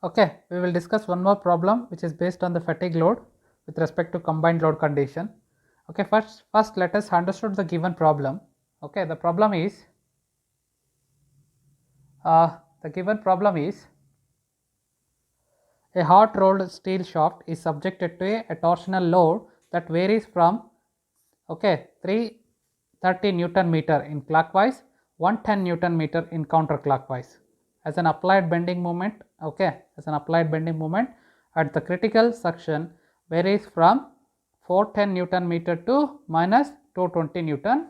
Okay, we will discuss one more problem which is based on the fatigue load with respect to combined load condition. Okay, first let us understand the given problem. Okay, the given problem is a hot rolled steel shaft is subjected to a torsional load that varies from 330 Newton meter in clockwise, 110 Newton meter in counterclockwise. As an applied bending moment, at the critical section varies from 410 Newton meter to minus 220 Newton,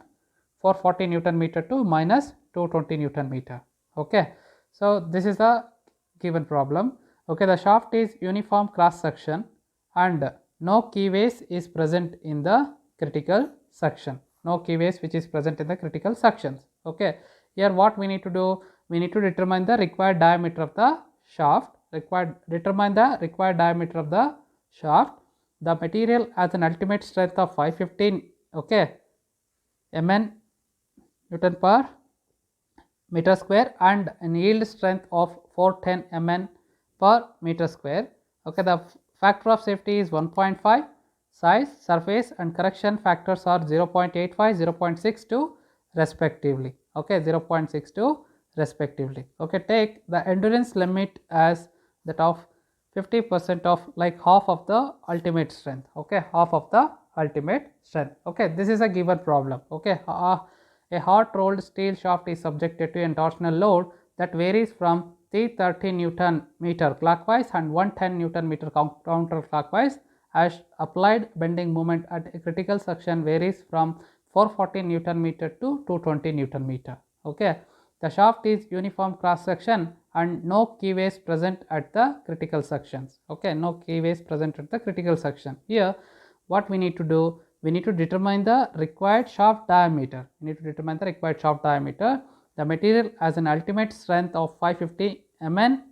440 Newton meter to minus 220 Newton meter. Okay, so this is the given problem. Okay, the shaft is uniform cross section and no keyways is present in the critical section. No keyways which is present in the critical sections. Okay, here what we need to do, we need to determine the required diameter of the shaft. Determine the required diameter of the shaft. The material has an ultimate strength of 515 mn Newton per meter square and an yield strength of 410 mn per meter square. Okay, the factor of safety is 1.5. Size, surface and correction factors are 0.85, 0.62 respectively. Okay, 0.62 respectively. Okay, take the endurance limit as that of 50% of like half of the ultimate strength. Okay, half of the ultimate strength. Okay, this is a given problem. Okay, a hot rolled steel shaft is subjected to a torsional load that varies from 330 Newton meter clockwise and 110 Newton meter counterclockwise, as applied bending moment at a critical section varies from 440 Newton meter to 220 Newton meter. Okay, the shaft is uniform cross section and no keyways present at the critical sections. Okay, no keyways present at the critical section. Here what we need to do, we need to determine the required shaft diameter. The material has an ultimate strength of 550 mn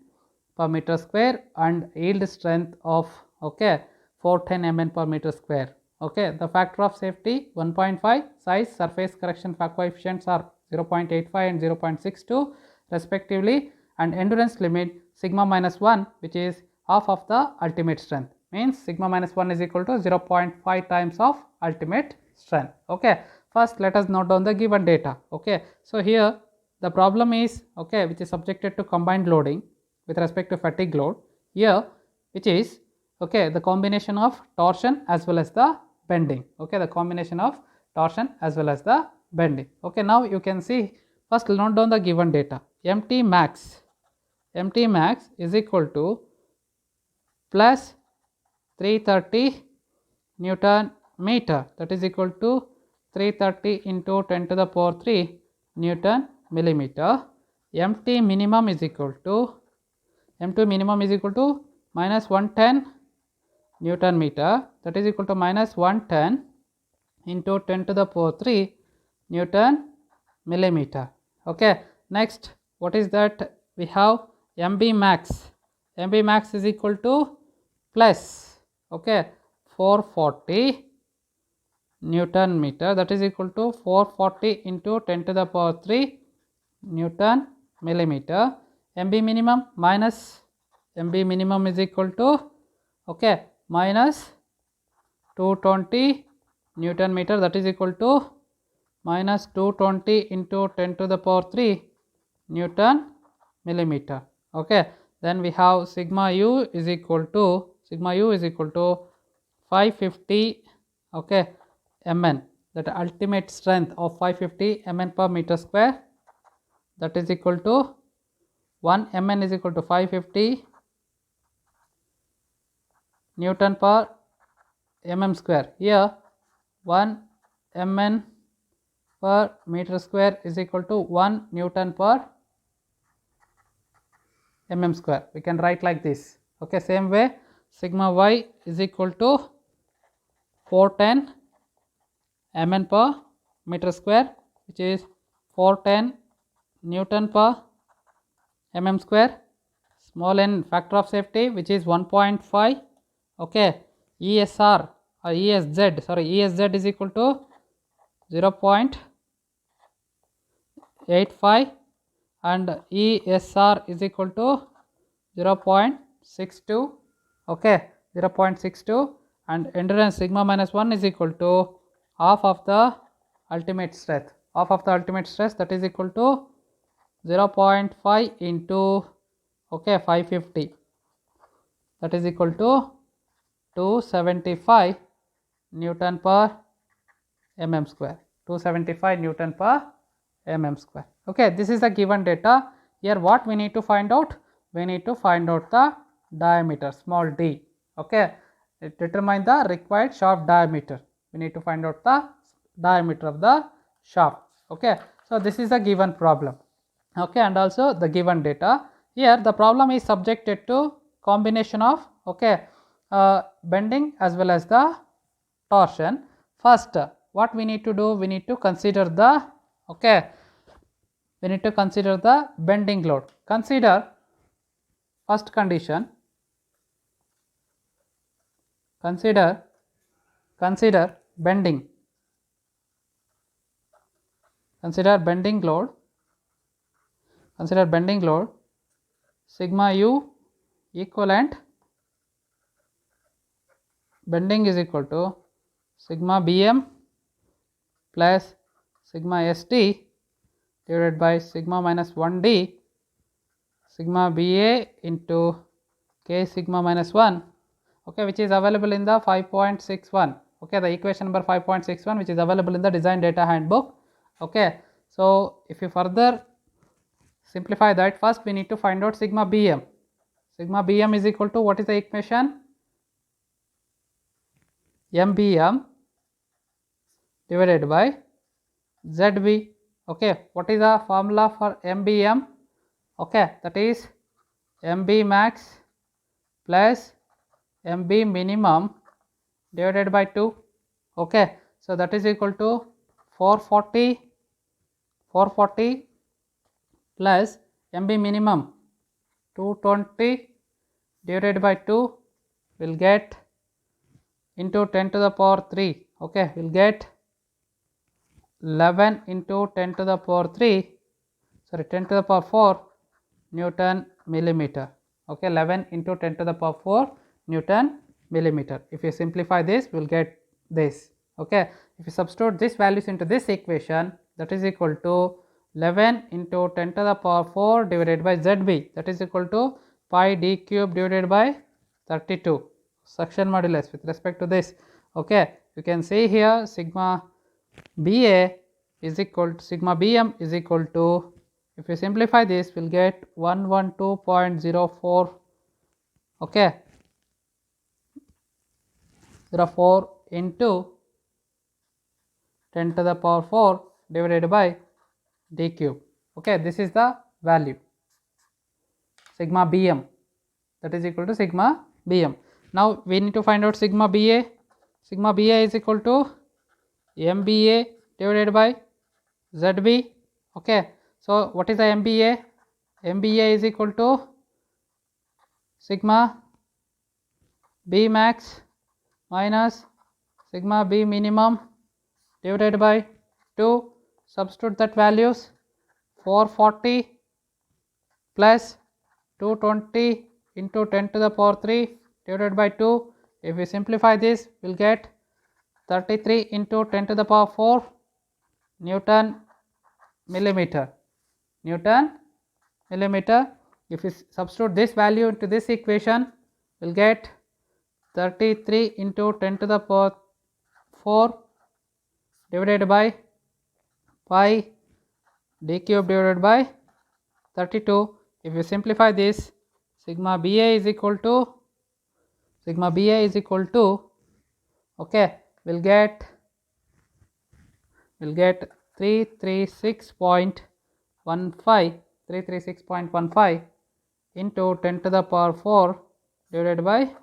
per meter square and yield strength of 410 mn per meter square. Okay, the factor of safety 1.5. Size, surface correction coefficients are 0.85 and 0.62 respectively, and endurance limit sigma minus 1, which is half of the ultimate strength, means sigma minus 1 is equal to 0.5 times of ultimate strength. Okay, first let us note down the given data. Okay, so here the problem is which is subjected to combined loading with respect to fatigue load here, which is the combination of torsion as well as the bending. Okay, the combination of torsion as well as the bending. Okay, now you can see, first note down the given data. Mt max is equal to plus 330 Newton meter, that is equal to 330 into 10 to the power 3 Newton millimeter. Mt minimum is equal to minus 110 Newton meter, that is equal to minus 110 into 10 to the power 3 Newton millimeter. Okay, next what is that? We have MB max. MB max is equal to plus 440 Newton meter, that is equal to 440 into 10 to the power 3 Newton millimeter. MB minimum is equal to minus 220 Newton meter, that is equal to minus 220 into 10 to the power 3 Newton millimeter. Okay, then we have sigma u is equal to 550 mn, that ultimate strength of 550 mn per meter square, that is equal to 1 mn is equal to 550 Newton per mm square. Here 1 mn per meter square is equal to 1 Newton per mm square. We can write like this. Okay, same way sigma y is equal to 410 mn per meter square, which is 410 Newton per mm square. Small n factor of safety, which is 1.5. Okay, ESR or ESZ is equal to 0.85 and ESR is equal to 0.62. 0.62, okay, 0.62, and endurance sigma minus 1 is equal to half of the ultimate stress. Half of the ultimate stress, that is equal to 0.5 into, okay, 550, that is equal to 275 Newton per mm square. 275 Newton per mm square. Okay, this is the given data. Here what we need to find out? We need to find out the diameter, small d. Okay, determine the required shaft diameter. We need to find out the diameter of the shaft. Okay, so this is the given problem. Okay, and also the given data. Here the problem is subjected to combination of, okay, bending as well as the torsion. First, what we need to do? We need to consider the, okay, we need to consider the bending load. Consider first condition. Consider bending. Consider bending load. Consider bending load. Sigma u equivalent bending is equal to sigma bm plus sigma st divided by sigma minus 1d sigma ba into k sigma minus 1, okay, which is available in the 5.61, okay, the equation number 5.61, which is available in the design data handbook. Okay, so if you further simplify that, first we need to find out sigma bm. Sigma bm is equal to, what is the equation? mbm divided by zb. Okay, what is the formula for mbm? Okay, that is mb max plus mb minimum divided by 2. Okay, so that is equal to 440 plus mb minimum 220 divided by 2 will get into 10 to the power 3. Okay, will get 11 into 10 to the power 3, sorry, 10 to the power 4 Newton millimeter. Okay, 11 into 10 to the power 4 Newton millimeter. If you simplify this, we will get this. Okay, if you substitute these values into this equation, that is equal to 11 into 10 to the power 4 divided by zb, that is equal to pi d cube divided by 32, suction modulus with respect to this. Okay, you can see here sigma ba is equal to sigma bm is equal to, if you simplify this, we will get 112.04, okay, 04 into 10 to the power 4 divided by d cube. Okay, this is the value sigma bm, that is equal to sigma bm. Now we need to find out sigma ba. Sigma ba is equal to mba divided by zb. Okay, so what is the mba? mba is equal to sigma b max minus sigma b minimum divided by 2. Substitute that values, 440 plus 220 into 10 to the power 3 divided by 2. If we simplify this, we will get 33 into 10 to the power 4 Newton millimeter. Newton millimeter. If we substitute this value into this equation, we will get 33 into 10 to the power 4 divided by pi d cube divided by 32. If you simplify this, sigma ba is equal to, okay, we'll get 336.15 into 10 to the power 4 divided by,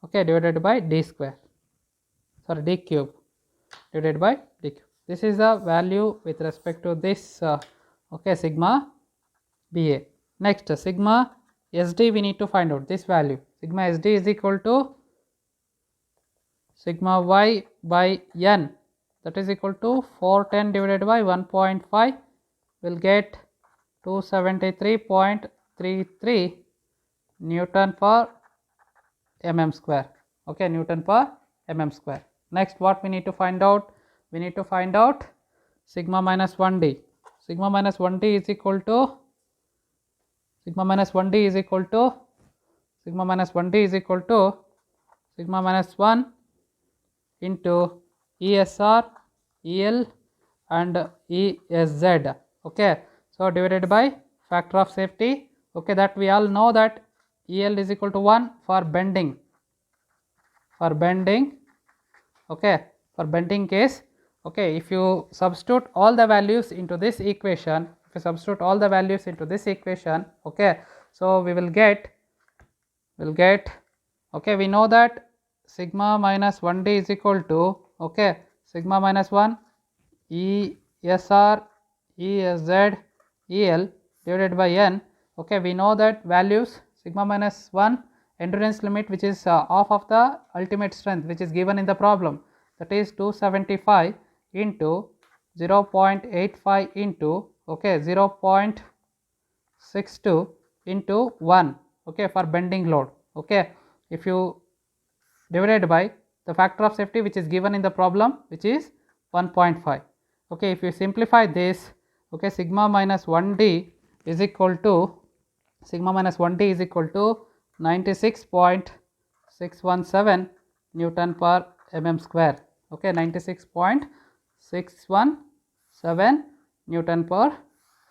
okay, divided by d square, sorry, d cube divided by d cube. This is the value with respect to this, okay, sigma ba. Next, sigma sd we need to find out this value. Sigma sd is equal to sigma y by n, that is equal to 410 divided by 1.5, will get 273.33 Newton per mm square. Okay, Newton per mm square. Next, what we need to find out? We need to find out sigma minus 1d. Sigma minus 1d is equal to sigma minus 1d is equal to sigma minus 1d is equal to sigma minus 1 into ESR, EL and ESZ. Okay, so divided by factor of safety. Okay, that we all know that EL is equal to 1 for bending. For bending, okay, for bending case. Okay, if you substitute all the values into this equation, okay, so we will get okay, we know that sigma minus 1d is equal to, okay, sigma minus 1 ESR, ESZ, EL divided by n. Okay, we know that values sigma minus 1 endurance limit, which is half of the ultimate strength, which is given in the problem, that is 275 into 0.85 into, okay, 0.62 into 1, okay, for bending load. Okay, if you divided by the factor of safety which is given in the problem, which is 1.5. okay, if you simplify this, okay, sigma minus 1d is equal to 96.617 Newton per mm square. Okay, 96.617 Newton per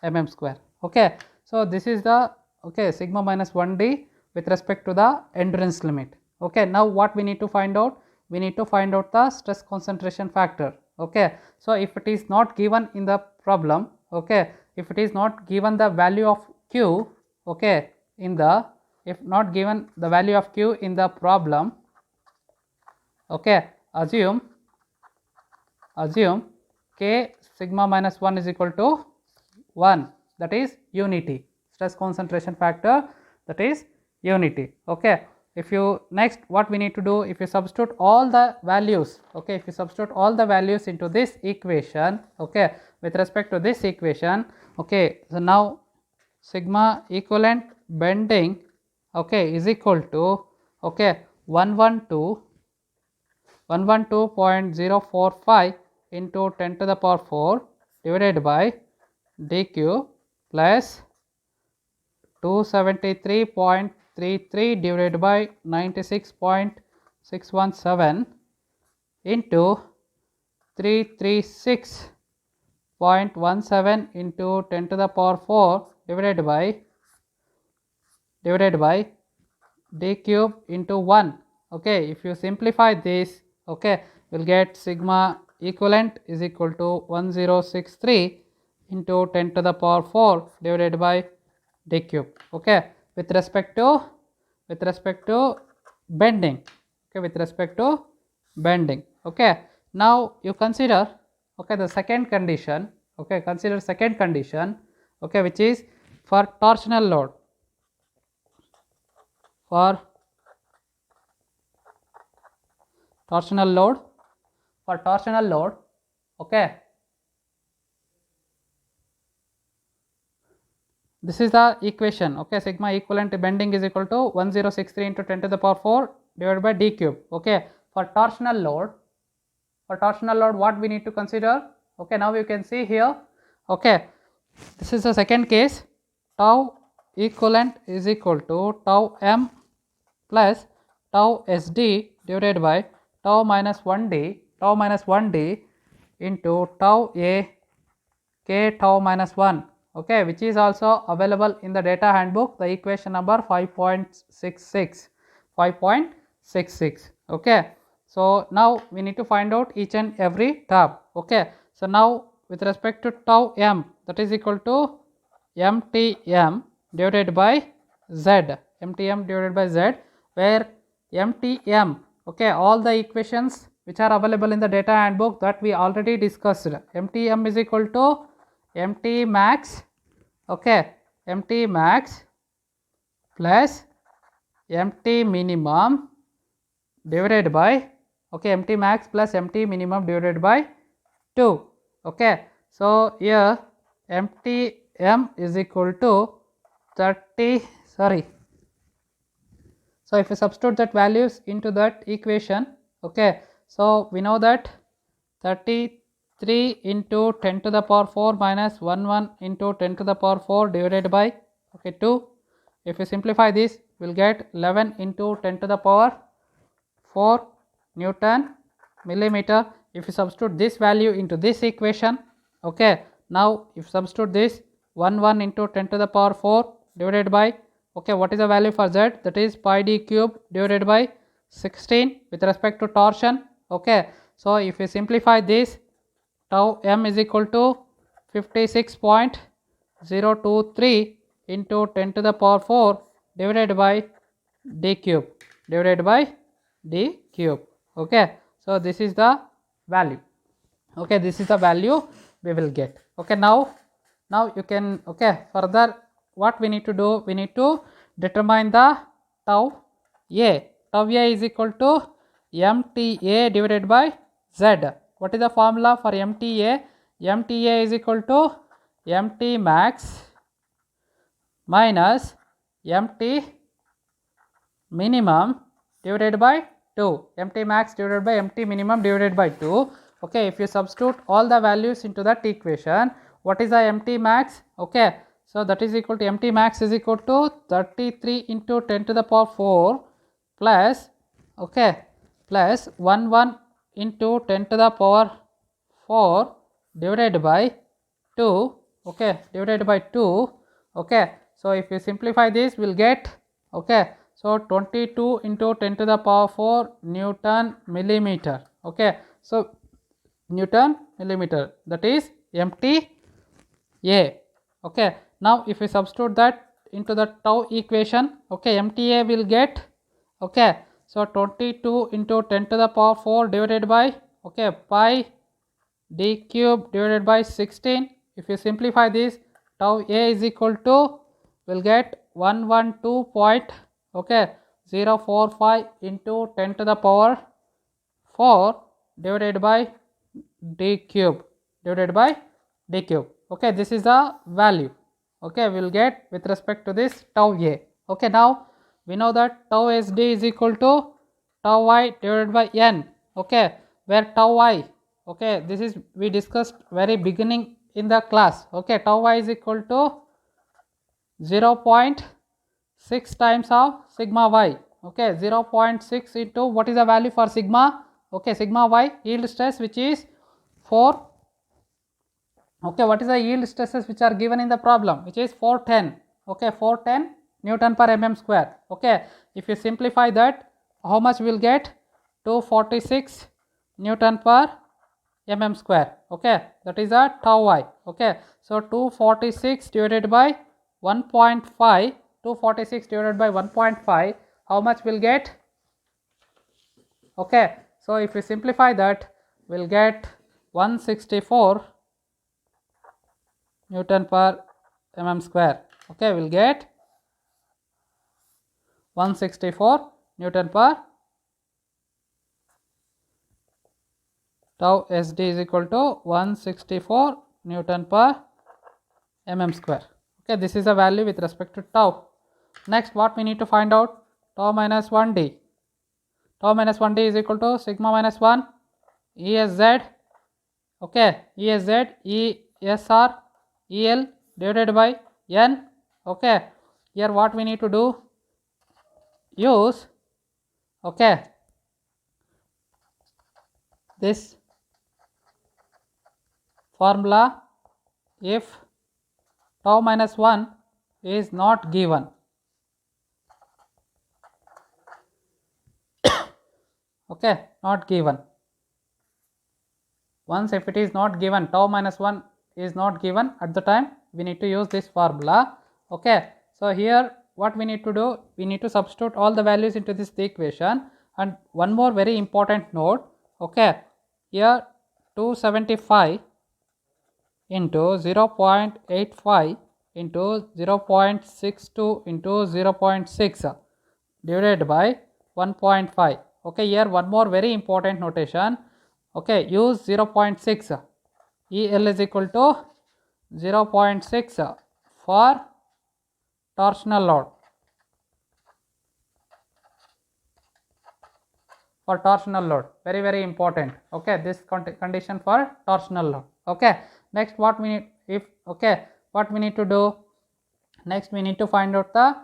mm square. Okay, so this is the, okay, sigma minus 1d with respect to the endurance limit. Okay, now what we need to find out? We need to find out the stress concentration factor. Okay, so if it is not given in the problem, okay, if it is not given the value of q, okay, in the, if not given the value of q in the problem, okay, assume k sigma minus 1 is equal to 1, that is unity, stress concentration factor, that is unity. Okay, if you, next what we need to do, if you substitute all the values, okay, if you substitute all the values into this equation, okay, with respect to this equation, okay, so now sigma equivalent bending, okay, is equal to, okay, 112.045 into 10 to the power 4 divided by dq plus 273.33 divided by 96.617 into 336.17 into 10 to the power 4 divided by d cube into 1. Okay, if you simplify this, okay, we'll get sigma equivalent is equal to 1063 into 10 to the power 4 divided by d cube. Okay, with respect to bending, okay, with respect to bending. Okay, now you consider, okay, the second condition, okay, consider second condition, okay, which is for torsional load. For torsional load, okay, this is the equation, okay, sigma equivalent bending is equal to 1063 into 10 to the power 4 divided by d cube. Okay, for torsional load, what we need to consider, okay, now you can see here, okay, this is the second case, tau equivalent is equal to tau m plus tau sd divided by tau minus 1d into tau a k tau minus 1, okay, which is also available in the data handbook, the equation number 5.66. Okay, so now we need to find out each and every term. Okay, so now with respect to tau m, that is equal to mtm divided by z, where mtm, okay, all the equations which are available in the data handbook that we already discussed, mtm is equal to mt max, okay, mt max plus mt minimum divided by, okay, mt max plus mt minimum divided by 2. Okay, so here mtm is equal to 30, sorry, So if you substitute that values into that equation, okay, so we know that 33 into 10 to the power 4 minus 11 into 10 to the power 4 divided by 2. If you simplify this, we'll get 11 into 10 to the power 4 Newton millimeter. If you substitute this value into this equation, okay, now if you substitute this 11 into 10 to the power 4 divided by, okay, what is the value for z? That is pi d cube divided by 16 with respect to torsion. Okay, so if you simplify this, tau m is equal to 56.023 into 10 to the power 4 divided by d cube d cube. Okay, so this is the value. Okay, this is the value we will get. Okay, now you can, okay, further what we need to do, we need to determine the tau a. Tau a is equal to mta divided by z. What is the formula for mta? Mta is equal to mt max minus mt minimum divided by 2. Mt max divided by mt minimum divided by 2. Okay, if you substitute all the values into that equation, what is the mt max? Okay, so that is equal to mt max is equal to 33 into 10 to the power 4 plus, okay, plus 11 into 10 to the power 4 divided by 2, okay, divided by 2. Okay, so if you simplify this, we'll get, okay, so 22 into 10 to the power 4 Newton millimeter. Okay, so Newton millimeter, that is MTA. Okay, now if we substitute that into the tau equation, okay, MTA will get, okay, so 22 into 10 to the power 4 divided by, okay, pi d cube divided by 16. If you simplify this, tau a is equal to, will get 112.045 into 10 to the power 4 divided by d cube. Okay, this is the value, okay, we will get with respect to this tau a. Okay, now we know that tau sd is equal to tau y divided by n. Okay, where tau y, okay, this is we discussed very beginning in the class. Okay, tau y is equal to 0.6 times of sigma y. Okay, 0.6 into what is the value for sigma? Okay, sigma y yield stress, which is 4. Okay, what is the yield stresses which are given in the problem? Which is 410. Okay, 410 Newton per mm square. Okay, if you simplify that, how much we will get? 246 Newton per mm square. Okay, that is a tau y. Okay, so 246 divided by 1.5, 246 divided by 1.5, how much will get? Okay, so if we simplify that, we'll get 164 Newton per mm square. Okay, we'll get 164 Newton per tau sd is equal to 164 Newton per mm square. Okay, this is a value with respect to tau. Next, what we need to find out? Tau minus 1d. Tau minus 1d is equal to sigma minus 1 ESZ. Okay, ESZ, ESR, EL divided by N. Okay, here what we need to do? Use, okay, this formula if tau minus 1 is not given. Okay, not given. Once if it is not given, tau minus 1 is not given, at the time we need to use this formula. Okay, so here what we need to do, we need to substitute all the values into this equation. And one more very important note, okay, here 275 into 0.85 into 0.62 into 0.6 divided by 1.5. Okay, here one more very important notation. Okay, use 0.6. EL is equal to 0.6 for torsional load. for torsional load, very important. Okay, this condition for torsional load. Okay, next what we need, what we need to do, next we need to find out the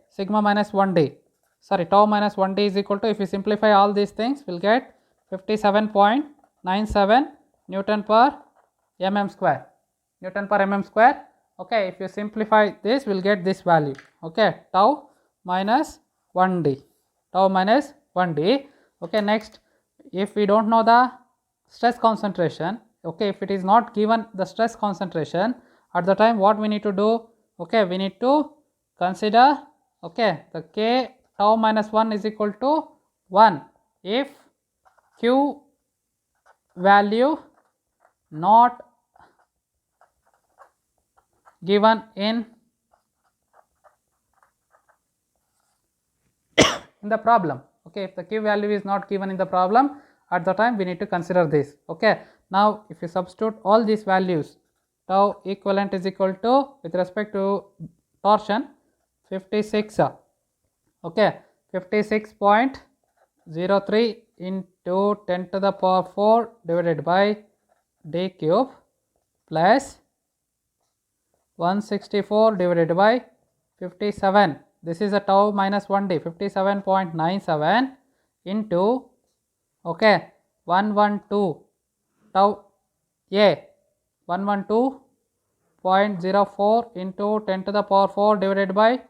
sigma minus 1d, sorry, tau minus 1d is equal to, if we simplify all these things, we'll get 57.97 Newton per mm square, Newton per mm square. Okay, if you simplify this, we'll get this value. Okay, tau minus 1d, tau minus 1d. Okay, next, if we don't know the stress concentration, okay, if it is not given the stress concentration, at the time what we need to do, okay, we need to consider, okay, the k tau minus 1 is equal to 1 if q value not given in the problem. Okay, if the q value is not given in the problem, at the time we need to consider this. Okay, now if you substitute all these values, tau equivalent is equal to, with respect to torsion, 56, okay, 56.03 into 10 to the power 4 divided by d cube plus 164 divided by 57. This is a tau minus 1d, 57.97 into, okay, 112 tau a, 112.04 into 10 to the power 4 divided by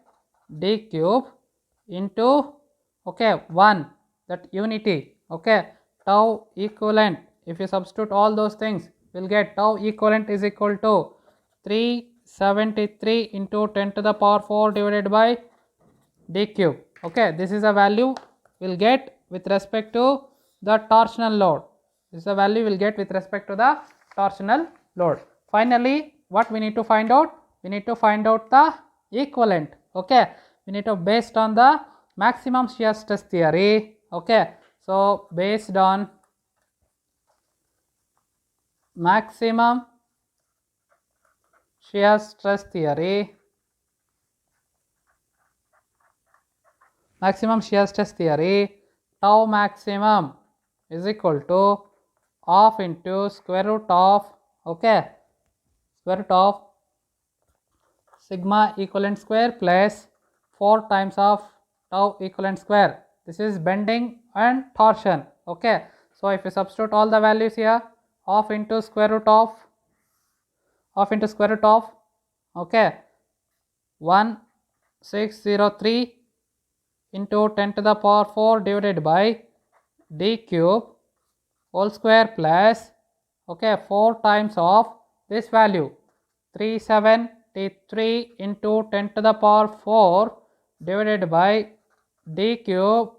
d cube into, okay, 1, that unity. Okay, tau equivalent, if you substitute all those things, we'll get tau equivalent is equal to 373 into 10 to the power 4 divided by d cube. Okay, this is a value we'll get with respect to the torsional load. This is a value we'll get with respect to the torsional load. Finally, what we need to find out? We need to find out the equivalent. Okay, we need to, based on the maximum shear stress theory. Okay, so based on maximum shear stress theory, tau maximum is equal to half into square root of, okay, square root of sigma equivalent square plus 4 times of tau equivalent square. This is bending and torsion. Okay, so if you substitute all the values here, half into square root of, okay, 1603 into 10 to the power 4 divided by d cube whole square plus, okay, 4 times of this value, 373 into 10 to the power 4 divided by d cube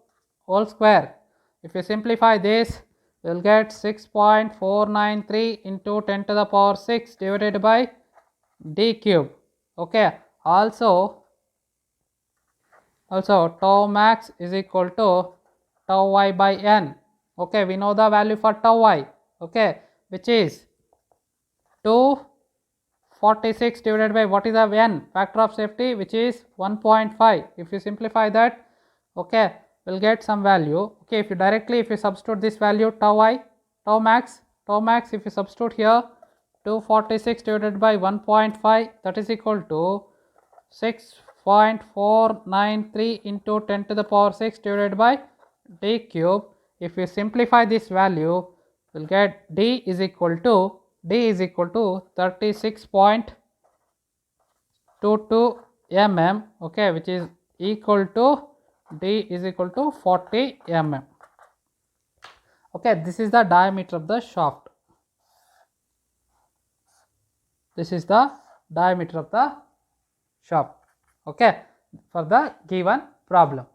whole square. If you simplify this, you will get 6.493 into 10 to the power 6 divided by d cube. Okay, also tau max is equal to tau y by n. Okay, we know the value for tau y, okay, which is 246 divided by, what is the n, factor of safety, which is 1.5. If you simplify that, okay, we'll get some value. Okay, if you substitute this value, tau max, if you substitute here, 246 divided by 1.5, that is equal to 6.493 into 10 to the power 6 divided by d cube. If you simplify this value, we'll get d is equal to 36.22 mm, okay, which is equal to, d is equal to 40 mm. Okay, this is the diameter of the shaft. This is the diameter of the shaft, okay, for the given problem.